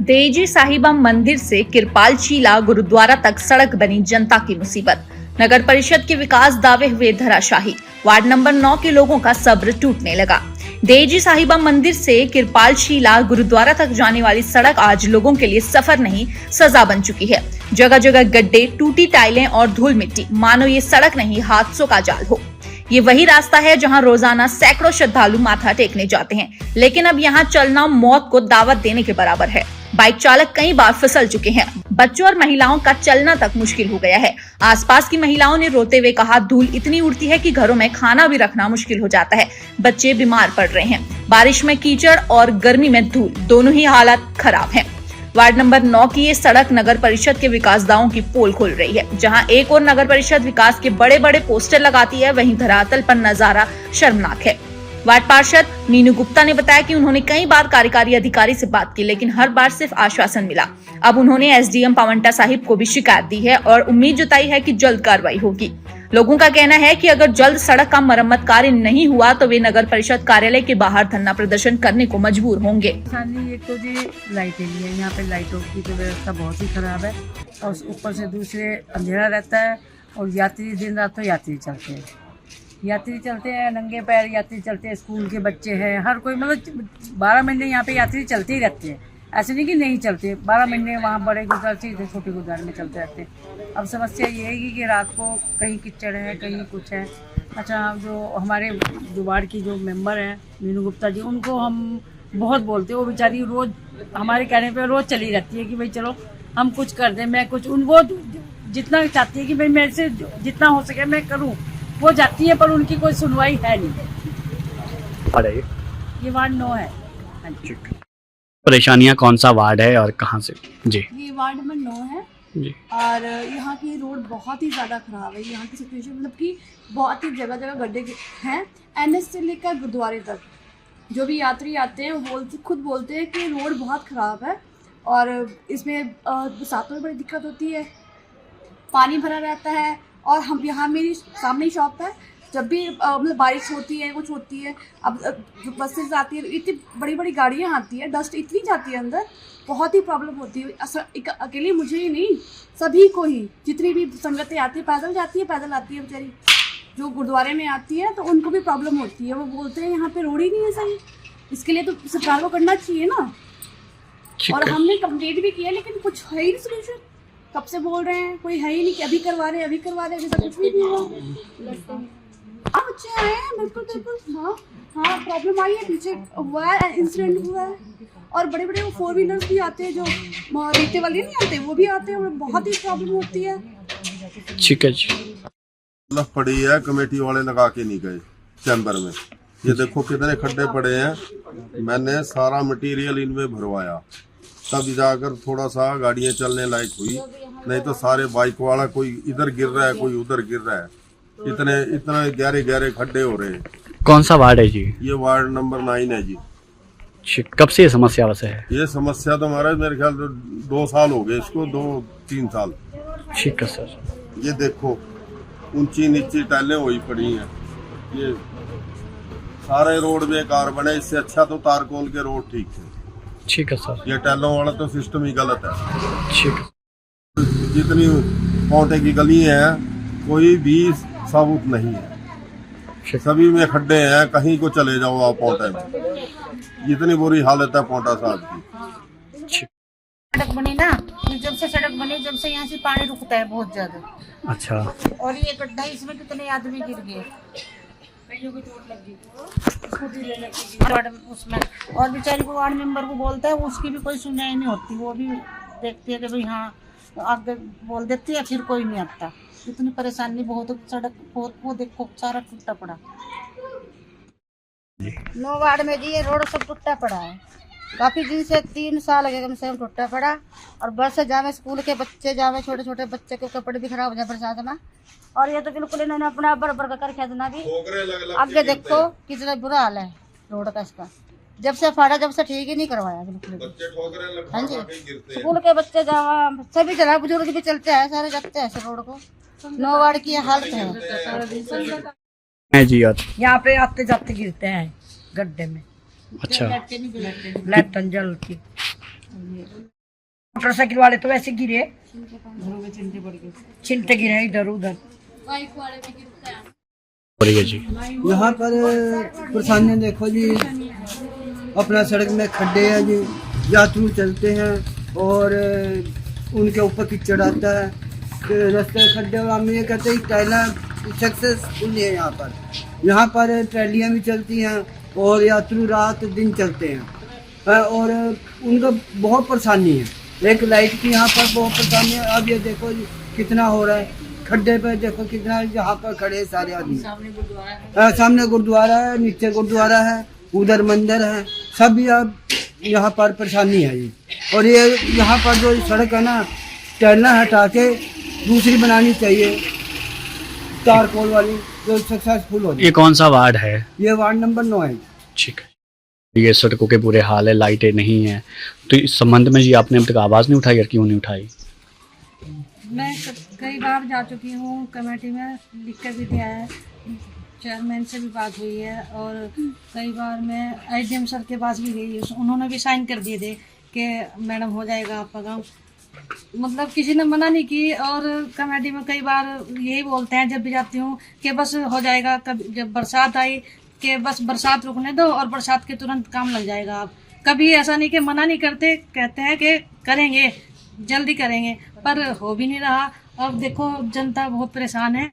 देजी साहिबा मंदिर से किरपाल चीला गुरुद्वारा तक सड़क बनी जनता की मुसीबत। नगर परिषद के विकास दावे हुए धराशाही। वार्ड नंबर 9 के लोगों का सब्र टूटने लगा। देजी साहिबा मंदिर से किरपाल चीला गुरुद्वारा तक जाने वाली सड़क आज लोगों के लिए सफर नहीं सजा बन चुकी है। जगह जगह गड्ढे, टूटी टाइलें और धूल मिट्टी, मानो ये सड़क नहीं हादसों का जाल हो। ये वही रास्ता है जहां रोजाना सैकड़ों श्रद्धालु माथा टेकने जाते हैं, लेकिन अब यहां चलना मौत को दावत देने के बराबर है। बाइक चालक कई बार फिसल चुके हैं। बच्चों और महिलाओं का चलना तक मुश्किल हो गया है। आसपास की महिलाओं ने रोते हुए कहा, धूल इतनी उड़ती है कि घरों में खाना भी रखना मुश्किल हो जाता है। बच्चे बीमार पड़ रहे हैं। बारिश में कीचड़ और गर्मी में धूल, दोनों ही हालत खराब हैं। वार्ड नंबर 9 की ये सड़क नगर परिषद के विकास दावों की पोल खोल रही है। जहां एक और नगर परिषद विकास के बड़े बड़े पोस्टर लगाती है, वहीं धरातल पर नजारा शर्मनाक है। वार्ड पार्षद मीनू गुप्ता ने बताया कि उन्होंने कई बार कार्यकारी अधिकारी से बात की, लेकिन हर बार सिर्फ आश्वासन मिला। अब उन्होंने एसडीएम पावंटा साहिब को भी शिकायत दी है और उम्मीद जताई है कि जल्द कार्रवाई होगी। लोगों का कहना है कि अगर जल्द सड़क का मरम्मत कार्य नहीं हुआ तो वे नगर परिषद कार्यालय के बाहर धरना प्रदर्शन करने को मजबूर होंगे। एक तो जी लाइटें नहीं है, यहाँ पे लाइटों की तो व्यवस्था बहुत ही खराब है और ऊपर से दूसरे अंधेरा रहता है और यात्री दिन रात तो यात्री चलते हैं नंगे पैर यात्री चलते हैं। स्कूल के बच्चे हैं, हर कोई, मतलब 12 महीने यहाँ पे यात्री चलते ही रहते हैं। ऐसे नहीं कि नहीं चलते, 12 महीने वहाँ बड़े गुरुद्वार से इधर छोटे गुरुद्वार में चलते रहते हैं। अब समस्या ये है कि रात को कहीं कीचड़ है, कहीं कुछ है। अच्छा, जो हमारे वार्ड की जो मेंबर हैं मीनू गुप्ता जी, उनको हम बहुत बोलते हैं। वो बेचारी रोज़ हमारे कहने पे रोज़ चली रहती है कि भाई चलो हम कुछ कर दें, मैं कुछ, उनको जितना चाहती है कि भाई मेरे से जितना हो सके मैं करूँ, वो जाती है, पर उनकी कोई सुनवाई है नहीं। ये वार्ड 9 है। हाँ जी। परेशानियाँ कौन सा वार्ड है और कहाँ से? जी, ये वार्ड नंबर 9 है जी। और यहाँ की रोड बहुत ही ज़्यादा ख़राब है। यहाँ की सिचुएशन मतलब कि बहुत ही जगह जगह गड्ढे हैं। एनएच से लेकर गुरुद्वारे तक जो भी यात्री आते हैं वो खुद बोलते हैं कि रोड बहुत ख़राब है और इसमें बरसातों में बड़ी दिक्कत होती है, पानी भरा रहता है। और हम यहाँ मेरी सामने ही शॉप है, जब भी मतलब बारिश होती है, कुछ होती है, अब बसेस आती है, इतनी बड़ी बड़ी गाड़ियाँ आती है, डस्ट इतनी जाती है अंदर, बहुत ही प्रॉब्लम होती है। अकेले मुझे ही नहीं, सभी को ही, जितनी भी संगतें आती है, पैदल आती है बेचारी, जो गुरुद्वारे में आती है, तो उनको भी प्रॉब्लम होती है। वो बोलते हैं यहाँ पे रोड ही नहीं है सही। इसके लिए तो सरकार को करना चाहिए ना। और हमने कंप्लेंट भी किया, लेकिन कुछ है ही नहीं सोल्यूशन। कब से बोल रहे हैं, कोई है ही नहीं कि अभी करवा रहे हैं, जैसा कुछ भी नहीं हुआ। हाँ, बच्चे आए हैं, बिल्कुल। हाँ, प्रॉब्लम आई है, पीछे हुआ है, इंसिडेंट हुआ है। और बड़े बड़े वो 4 व्हीलर्स भी आते हैं, जो रेते वाले नहीं आते, वो भी आते हैं, उन्हें बहुत ही प्रॉब्लम होती है। ठीक है जी। पड़ी है, कमेटी वाले लगा के नहीं गए चैम्बर में। ये देखो कितने खड्डे पड़े हैं। मैंने सारा मटेरियल इनमें भरवाया, तब जाकर थोड़ा सा गाड़ियाँ चलने लायक हुई, नहीं तो सारे बाइक वाला कोई इधर गिर रहा है, कोई उधर गिर रहा है। इतने गहरे खड्डे हो रहे हैं। कौन सा वार्ड है जी? ये वार्ड नंबर 9 है जी। कब से ये समस्या वैसे है? ये समस्या तो हमारा मेरे ख्याल से 2 साल हो गए इसको, 2-3 साल। ठीक है सर। ये देखो ऊंची नीची टाइलें हुई पड़ी हैं। ये सारे रोड बेकार बने, इससे अच्छा तो तारकोल के रोड ठीक है। ठीक है सर। ये टाइलों वाला तो सिस्टम ही गलत है। ठीक है। जितनी पौटे की गली है, कोई भी सबूत नहीं है, सभी में खड्डे हैं। कहीं को चले जाओ आप पौटे में, इतनी बुरी हालत है पौटा साहब की। सड़क बनी ना, जब से सड़क बनी, जब से यहाँ से पानी रुकता है बहुत ज्यादा। अच्छा। और ये गड्ढा, इसमें कितने आदमी गिर गए, उसमें। और बेचारी को वार्ड मेंबर को बोलता है, उसकी भी कोई सुनवाई नहीं होती। वो भी देखती है कि भाई हाँ आगे बोल देती है, फिर कोई नहीं आता। इतनी परेशानी बहुत, सड़क बहुत, वो देखो सारा टूटा पड़ा। 9 वार्ड में जी ये रोड सब टूटा पड़ा है। काफी दिन से 3 साल कम से कम टूटा पड़ा। और बस से जावे, स्कूल के बच्चे जावे, छोटे छोटे बच्चे के कपड़े भी खराब हो जाए बरसात में। और ये तो बिल्कुल इन्होंने अपना बराबर कर खेदना भी। आगे देखो कितना बुरा हाल है रोड का इसका। जब से फाड़ा, जब से ठीक ही नहीं करवाया बिल्कुल। हाँ जी, स्कूल के बच्चे जावा, सभी जगह बुजुर्ग भी चलते हैं, सारे जाते हैं रोड को। 9 वार्ड की हालत है जी। और यहाँ पे आते जाते गिरते हैं गड्ढे में। अच्छा। लाइट जलती। मोटरसाइकिल वाले तो वैसे गिरे, छिलटे गिरे इधर उधर। बाइक वाले भी गिरते हैं। बोलिए जी। यहाँ पर परेशानियाँ देखो जी, अपना सड़क में खड्डे हैं जी, यात्री चलते हैं और उनके ऊपर कीचड़ आता है, रास्ते खड्डे, और हम ये कहते हैं टाइला सक्सेसफुल नहीं है यहाँ पर। यहाँ पर ट्रैलियाँ भी चलती हैं और यात्री रात दिन चलते हैं और उनका बहुत परेशानी है। एक लाइट की यहाँ पर बहुत परेशानी है। अब ये देखो जी कितना हो रहा है, खड्डे पे देखो कितना, यहाँ पर खड़े हैं सारे आदमी। सामने गुरुद्वारा है, नीचे गुरुद्वारा है, उधर मंदिर है, सभी अब यहाँ पर परेशानी है जी। और ये यहाँ पर जो सड़क है ना, टहलना हटा के दूसरी बनानी चाहिए, तारकोल वाली, जो सक्सेसफुल हो ये जाए। कौन सा वार्ड है? ये वार्ड नंबर 9 है। ठीक है। ये सड़कों के बुरे हाल है, लाइटें नहीं हैं, तो इस संबंध में जी आपने अब तक आवाज़ नहीं उठाई और क्यों नहीं उठाई? मैं कई बार जा चुकी हूँ कमेटी में, लिख कर भी दिया है, चेयरमैन से भी बात हुई है और कई बार मैं एसडीएम सर के पास भी गई, उन्होंने भी साइन कर दिए थे कि मैडम हो जाएगा आपका काम। मतलब किसी ने मना नहीं की। और कमेटी में कई बार यही बोलते हैं जब भी जाती हूँ कि बस हो जाएगा, कभी जब बरसात आई कि बस बरसात रुकने दो और बरसात के तुरंत काम लग जाएगा। आप कभी ऐसा नहीं कि मना नहीं करते, कहते हैं कि करेंगे, जल्दी करेंगे, पर हो भी नहीं रहा। अब देखो जनता बहुत परेशान है।